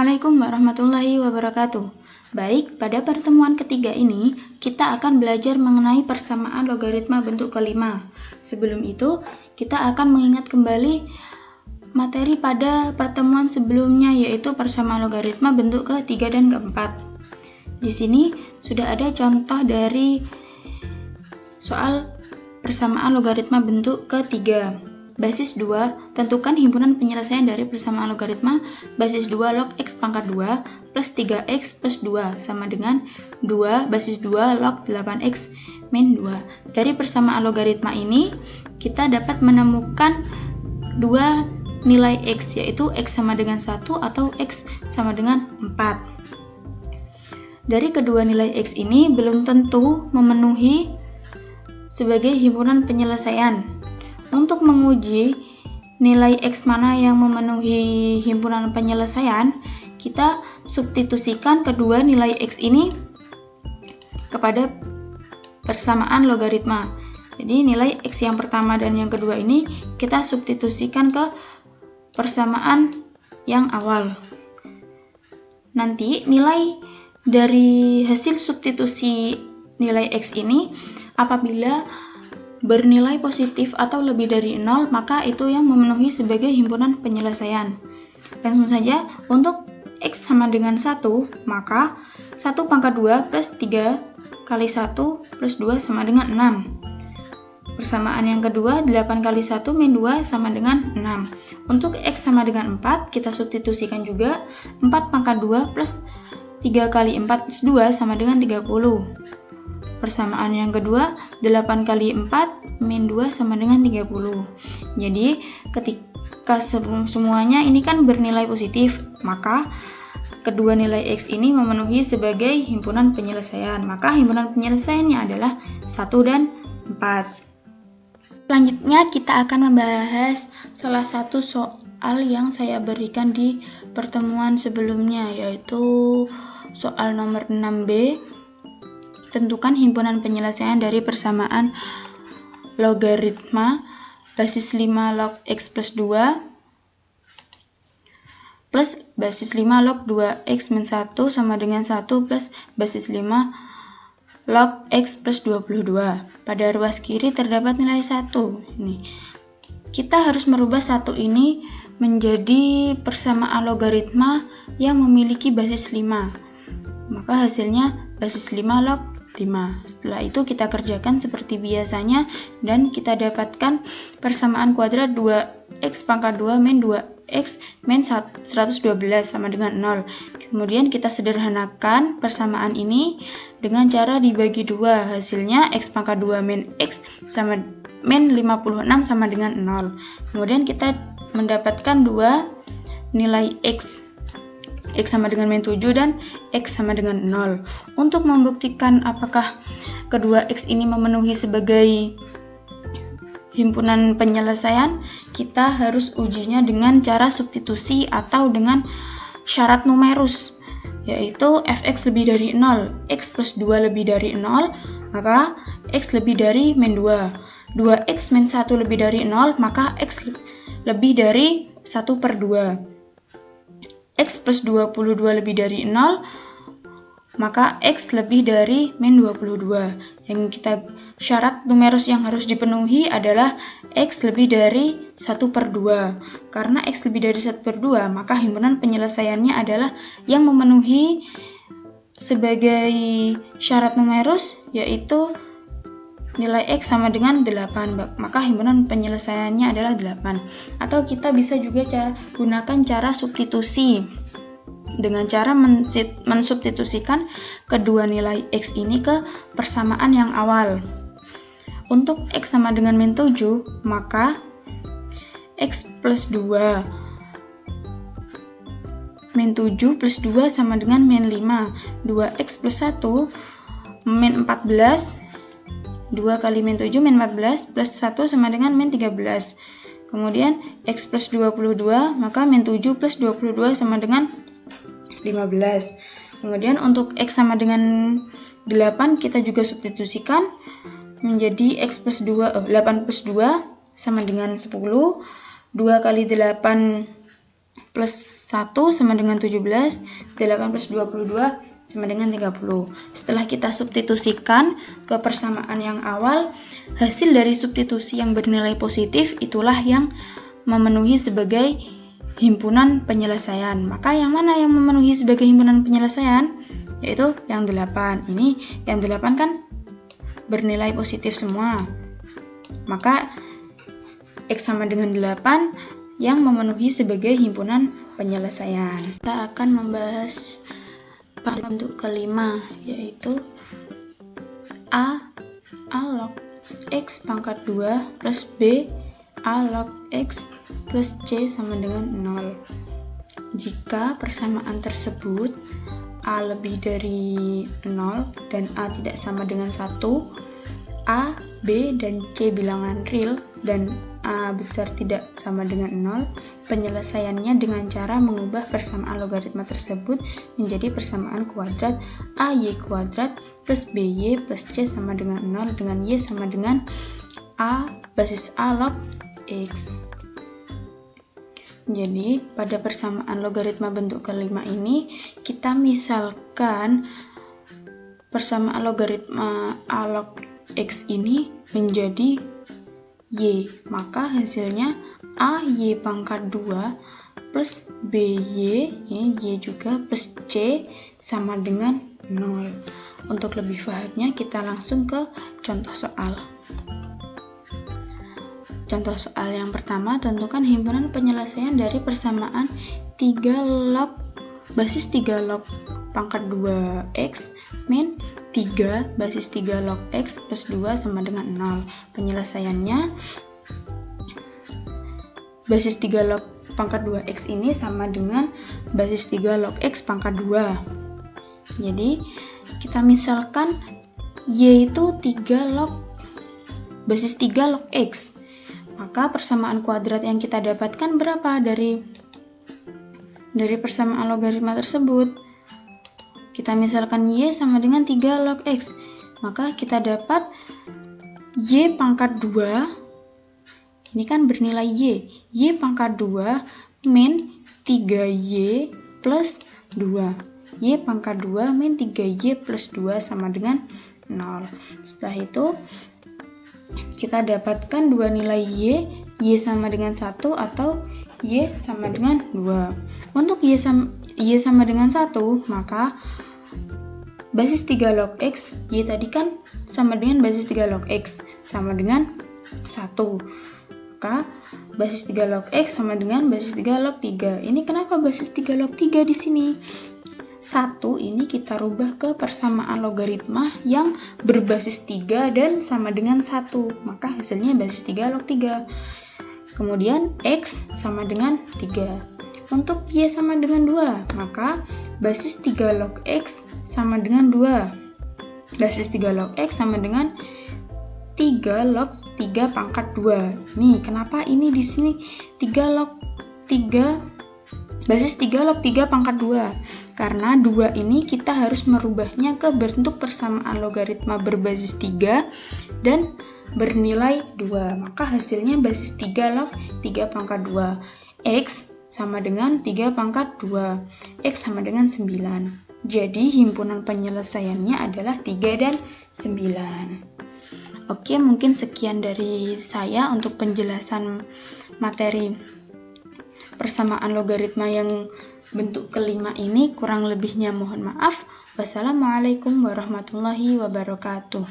Assalamualaikum warahmatullahi wabarakatuh. Baik, pada pertemuan ketiga ini, kita akan belajar mengenai persamaan logaritma bentuk kelima. Sebelum itu, kita akan mengingat kembali materi pada pertemuan sebelumnya, yaitu persamaan logaritma bentuk ketiga dan keempat. Di sini sudah ada contoh dari soal persamaan logaritma bentuk ketiga. Basis 2, tentukan himpunan penyelesaian dari persamaan logaritma basis 2 log x pangkat 2 plus 3x plus 2 sama dengan 2 basis 2 log 8x min 2. Dari persamaan logaritma ini, kita dapat menemukan dua nilai x, yaitu x sama dengan 1 atau x sama dengan 4. Dari kedua nilai x ini belum tentu memenuhi sebagai himpunan penyelesaian. Untuk menguji nilai x mana yang memenuhi himpunan penyelesaian, kita substitusikan kedua nilai x ini kepada persamaan logaritma. Jadi nilai x yang pertama dan yang kedua ini kita substitusikan ke persamaan yang awal. Nanti nilai dari hasil substitusi nilai x ini apabila bernilai positif atau lebih dari 0, maka itu yang memenuhi sebagai himpunan penyelesaian. Langsung saja, untuk x sama dengan 1, maka 1 pangkat 2 plus 3 kali 1 plus 2 sama dengan 6. Persamaan yang kedua, 8 kali 1 min 2 sama dengan 6. Untuk x sama dengan 4, kita substitusikan juga 4 pangkat 2 plus 3 kali 4 plus 2 sama dengan 30. Persamaan yang kedua, 8 kali 4 min 2 sama dengan 30. Jadi, ketika semuanya ini kan bernilai positif, maka kedua nilai x ini memenuhi sebagai himpunan penyelesaian. Maka himpunan penyelesaiannya adalah 1 dan 4. Selanjutnya, kita akan membahas salah satu soal yang saya berikan di pertemuan sebelumnya, yaitu soal nomor 6B. Tentukan himpunan penyelesaian dari persamaan logaritma basis 5 log x plus 2 plus basis 5 log 2x min 1 sama dengan 1 plus basis 5 log x plus 22. Pada ruas kiri terdapat nilai 1. Ini. Kita harus merubah 1 ini menjadi persamaan logaritma yang memiliki basis 5. Maka hasilnya basis 5 log 5. Setelah itu kita kerjakan seperti biasanya dan kita dapatkan persamaan kuadrat 2x pangkat 2 min 2x min 112 sama dengan 0. Kemudian kita sederhanakan persamaan ini dengan cara dibagi 2. Hasilnya x pangkat 2 min x sama min 56 sama dengan 0. Kemudian kita mendapatkan dua nilai x sama dengan min 7 dan x sama dengan 0. Untuk membuktikan apakah kedua x ini memenuhi sebagai himpunan penyelesaian, kita harus ujinya dengan cara substitusi atau dengan syarat numerus, yaitu fx lebih dari 0, x plus 2 lebih dari 0, maka x lebih dari min 2. 2x min 1 lebih dari 0, maka x lebih dari 1 per 2. X plus 22 lebih dari 0, maka X lebih dari min 22. Yang kita syarat numerus yang harus dipenuhi adalah X lebih dari 1 per 2. Karena X lebih dari 1 per 2, maka himpunan penyelesaiannya adalah yang memenuhi sebagai syarat numerus, yaitu nilai X sama dengan 8, maka himpunan penyelesaiannya adalah 8. Atau kita bisa juga gunakan cara substitusi dengan cara mensubstitusikan kedua nilai X ini ke persamaan yang awal. Untuk X sama dengan min 7, maka X plus 2 min 7 plus 2 sama dengan min 5. 2X plus 1 min 14, 2 kali min 7 min 14 plus 1 sama dengan min 13. Kemudian x plus 22, maka min 7 plus 22 sama dengan 15. Kemudian untuk x sama dengan 8 kita juga substitusikan menjadi x plus 2, 8 plus 2 sama dengan 10. 2 kali 8 plus 1 sama dengan 17, 8 plus 22 sama dengan 30. Setelah kita substitusikan ke persamaan yang awal, hasil dari substitusi yang bernilai positif itulah yang memenuhi sebagai himpunan penyelesaian. Maka yang mana yang memenuhi sebagai himpunan penyelesaian? Yaitu yang 8. Ini yang 8 kan bernilai positif semua. Maka X sama dengan 8 yang memenuhi sebagai himpunan penyelesaian. Kita akan membahas bentuk kelima, yaitu A log X pangkat 2 plus B A log X plus C sama dengan 0. Jika persamaan tersebut A lebih dari 0 dan A tidak sama dengan 1, A, B, dan C bilangan real dan A besar tidak sama dengan 0, penyelesaiannya dengan cara mengubah persamaan logaritma tersebut menjadi persamaan kuadrat AY kuadrat plus BY plus C sama dengan 0 dengan Y sama dengan A basis A log X. Jadi pada persamaan logaritma bentuk kelima ini kita misalkan persamaan logaritma A log X ini menjadi Y, maka hasilnya AY pangkat 2 plus BY, ini Y juga, plus C sama dengan 0. Untuk lebih pahamnya kita langsung ke contoh soal. Contoh soal yang pertama, tentukan himpunan penyelesaian dari persamaan 3 log basis 3 log pangkat 2x min 3 basis 3 log x plus 2 sama dengan 0. Penyelesaiannya basis 3 log pangkat 2x ini sama dengan basis 3 log x pangkat 2. Jadi kita misalkan y itu 3 log basis 3 log x. Maka persamaan kuadrat yang kita dapatkan berapa dari persamaan logaritma tersebut? Kita misalkan y sama dengan 3 log x, maka kita dapat y pangkat 2, ini kan bernilai y pangkat 2 min 3y plus 2, y pangkat 2 min 3y plus 2 sama dengan 0. Setelah itu kita dapatkan dua nilai y sama dengan 1 atau y sama dengan 2. Untuk y sama dengan 1, maka basis 3 log x, y tadi kan sama dengan basis 3 log x, sama dengan 1. Maka basis 3 log x sama dengan basis 3 log 3. Ini kenapa basis 3 log 3 di sini? 1 ini kita rubah ke persamaan logaritma yang berbasis 3 dan sama dengan 1. Maka hasilnya basis 3 log 3. Kemudian x sama dengan 3. Untuk y sama dengan 2, maka basis 3 log x sama dengan 2. Basis 3 log x sama dengan 3 log 3 pangkat 2. Nih, kenapa ini di sini 3 log 3 basis 3 log 3 pangkat 2? Karena 2 ini kita harus merubahnya ke bentuk persamaan logaritma berbasis 3 dan bernilai 2. Maka hasilnya basis 3 log 3 pangkat 2. X sama dengan 3 pangkat 2. X sama dengan 9. Jadi himpunan penyelesaiannya adalah 3 dan 9. Oke, mungkin sekian dari saya untuk penjelasan materi persamaan logaritma yang bentuk kelima ini. Kurang lebihnya mohon maaf. Wassalamualaikum warahmatullahi wabarakatuh.